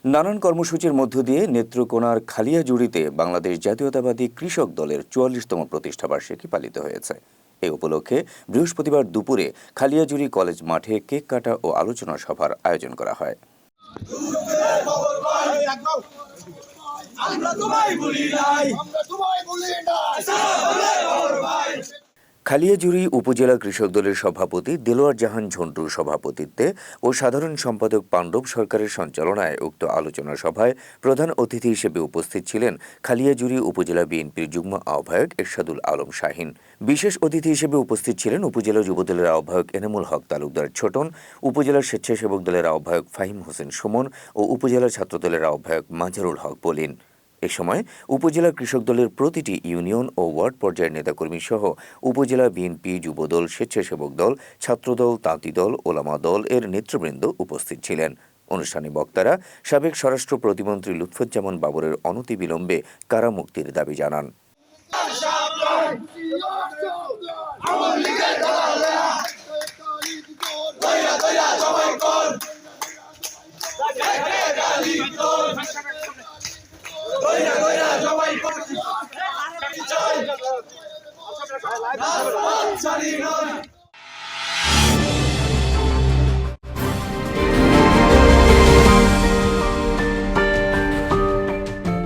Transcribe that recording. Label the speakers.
Speaker 1: নানান কর্মসূচির মধ্য দিয়ে নেত্রকোনার খালিয়াজুড়িতে বাংলাদেশ জাতীয়তাবাদী কৃষক দলের ৪৪তম প্রতিষ্ঠাবার্ষিকী পালিত হয়েছে। এ উপলক্ষে বৃহস্পতিবার দুপুরে খালিয়াজুড়ি কলেজ মাঠে কেক কাটা ও আলোচনা সভার আয়োজন করা হয়। খালিয়াজুড়ি উপজেলা কৃষক দলের সভাপতি দেলোয়ার জাহান ঝন্টুর সভাপতিত্বে ও সাধারণ সম্পাদক পাণ্ডব সরকারের সঞ্চালনায় উক্ত আলোচনা সভায় প্রধান অতিথি হিসেবে উপস্থিত ছিলেন খালিয়াজুড়ি উপজেলা বিএনপির যুগ্ম আহ্বায়ক এরশাদুল আলম শাহিন। বিশেষ অতিথি হিসেবে উপস্থিত ছিলেন উপজেলা যুবদলের আহ্বায়ক এনামুল হক তালুকদার ছোটন, উপজেলা স্বেচ্ছাসেবক দলের আহ্বায়ক ফাহিম হোসেন সুমন ও উপজেলা ছাত্রদলের আহ্বায়ক মাজারুল হক পলিন। এ সময় উপজেলা কৃষক দলের প্রতিটি ইউনিয়ন ও ওয়ার্ড পর্যায়ের নেতাকর্মী সহ উপজেলা বিএনপি, যুবদল, স্বেচ্ছাসেবক দল, ছাত্রদল, তাঁতি দল, ওলামা দল এর নেতৃবৃন্দ উপস্থিত ছিলেন। অনুষ্ঠানে বক্তারা সাবেক স্বরাষ্ট্র প্রতিমন্ত্রী লুৎফুজ্জামান বাবরের অনতিবিলম্বে কারামুক্তির দাবি জানান।
Speaker 2: সবাই